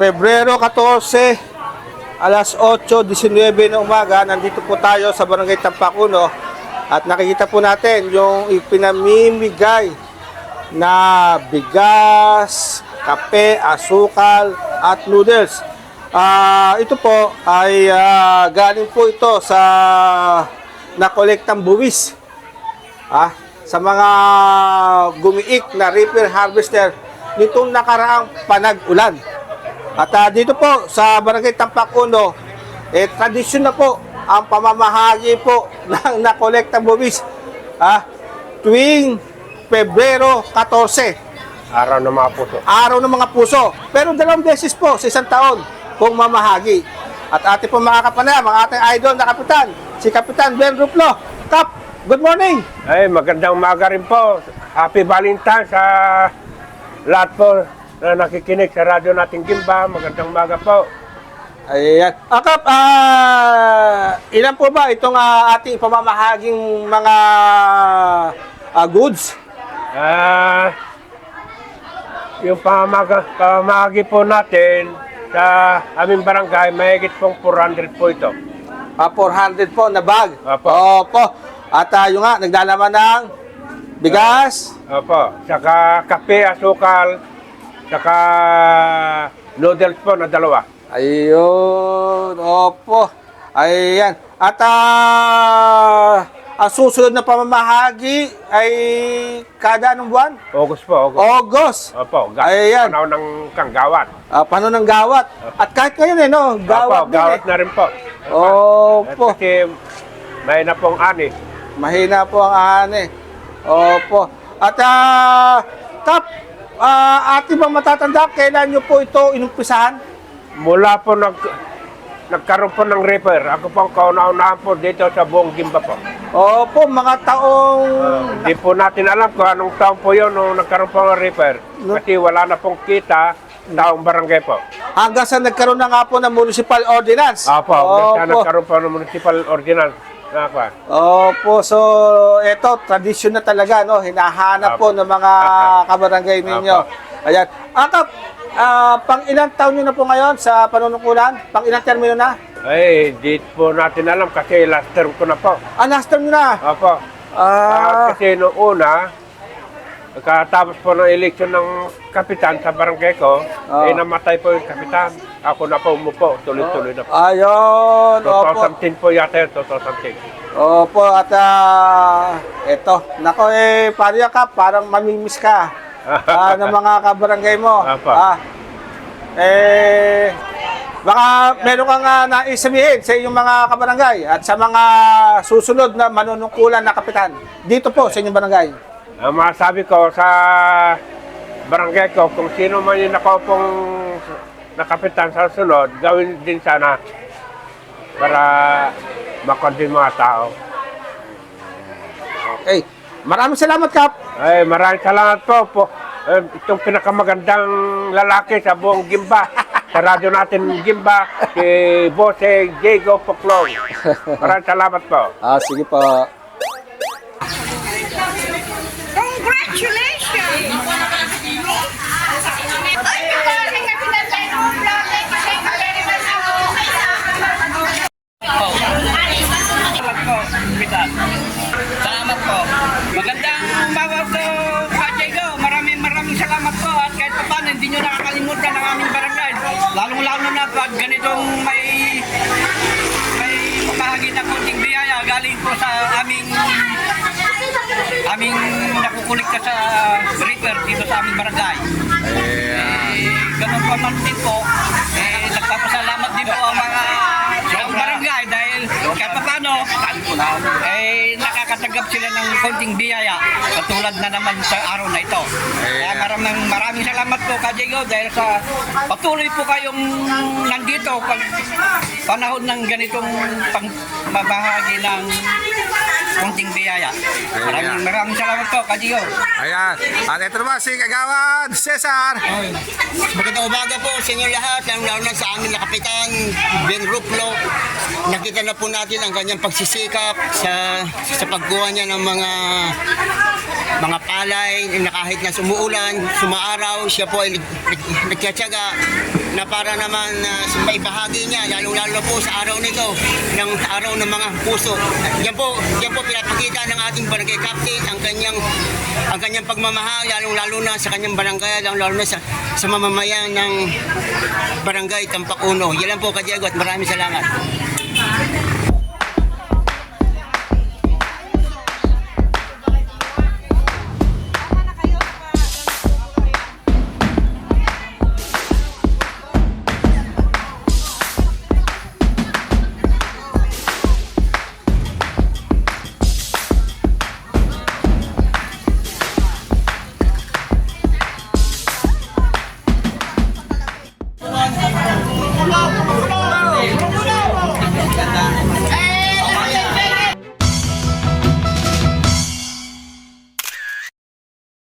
Pebrero 14, alas 8:19 ng umaga, nandito po tayo sa Barangay Tampak 1 at nakikita po natin yung ipinamimigay na bigas, kape, asukal at noodles. Ito po ay galing po ito sa nakolektang buwis sa mga gumiik na reaper harvester nitong nakaraang panag-ulan. At dito po sa Barangay Tampak 1, tradisyon na po ang pamamahagi po ng nakolektang buwis tuwing Pebrero 14. Araw ng mga puso. Araw ng mga puso. Pero 2 beses po sa isang taon kung mamahagi. At ating po makakapanayam ang ating idol na kapitan, si Kapitan Ben Ruplo. Kap, good morning! Ay, magandang umaga rin po. Happy Valentine sa lahat po na nakikinig sa radyo nating Gimba. Magandang umaga po. Ayan. Kap, ilan po ba itong ating pamamahaging mga goods? Yung pamahagi po natin sa aming barangay, mahigit pong 400 po ito. 400 po na bag. Opo. Opo. At yung naglalaman ng bigas. Opo. Saka kape, asukal, saka noodles po na 2. Ayun. Opo. Ayan. At ang susunod na pamamahagi ay kada anong buwan? August po, August. August. Opo. Ayan. Panahon ng kanggawat. Paano ng gawat? At kahit ngayon no? Gawat Opo, din gawat na rin po. Opo. Kasi may na pong ani. Mahina po ang ani. Opo. At Kap, ating bang matatanda, kailan nyo po ito inumpisahan? Mula po nagkaroon po ng reaper. Ako po ang kauna-unahan po dito sa buong Gimba po. Opo, mga taong... Hindi po natin alam kung anong taon po yun nung nagkaroon po ng reaper. Kasi wala na pong kita taong barangay po. Hanggang sa nagkaroon na nga po ng municipal ordinance. Opo, hanggang sa nagkaroon po ng municipal ordinance. Opo, so ito, tradisyon na talaga, no? Hinahanap po ng mga kabarangay ninyo. Ayan. Kap, pang ilang taon nyo na po ngayon sa panunungkulan? Pang ilang termino na? Ay, di po natin alam kasi last term ko na po. Last term nyo na? Opo. Kasi noong una, katapos po ng eleksyon ng kapitan sa barangay ko, namatay po yung kapitan. Ako na po umupo, tuloy-tuloy na po. Ayun, opo. 2010 po yata yun, 2010. Opo, at eto, nako pariya ka, parang mamimiss ka ng mga kabarangay mo. Apa. Baka meron kang nais sabihin sa inyong mga kabarangay at sa mga susunod na manunungkulan na kapitan dito po sa inyong barangay. Ang masabi ko sa barangay ko, kung sino man yung nakaupong nakapitan sa sunod, gawin din sana para makontin mga tao. Okay. Maraming salamat, Kap. Ay, maraming salamat po. Itong pinakamagandang lalaki sa buong Gimba. Sa radyo natin Gimba, si Bose Diego Poclong. Maraming salamat po. Sige po. Congratulations! Salamat po. Magandang umaga po, Diego. Maraming salamat po at kahit pa paano hindi nyo nakakalimutan ang aming barangay. Lalong-lalo na pag ganitong may bahagi na konting biyaya galing po sa aming nakukulikta sa reaper dito sa aming barangay. Ganun pa man din po. Nagpapasalamat din po ang mga taong barangay dahil kahit pa paano nakakatanggap sila ng konting biyaya katulad na naman sa araw na ito. Kaya maraming salamat po Diego dahil sa patuloy po kayong nandito pag panahon ng ganitong pagmamahagi ng konting biyaya. Maraming salamat po Diego. Ayan. At ito naman si Kagawad Cesar. Magandang umaga po sa inyo lahat, lalo na sa amin na Kapitan Ben Ruplo. Nakita na po natin ang kanyang pagsisikap sa pagkuha niya ng mga palay na kahit na sumuulan, sumaaraw, siya po ay nagtyatsyaga na para naman maibahagi niya, lalo-lalo po sa araw nito, ng araw ng mga puso. Yan po pinapakita ng ating barangay captain ang kanyang pagmamahal, lalo-lalo na sa kanyang barangay, lalo-lalo na sa mamamayan ng barangay Tampak Uno. Yan lang po, Kadiego, at maraming salamat.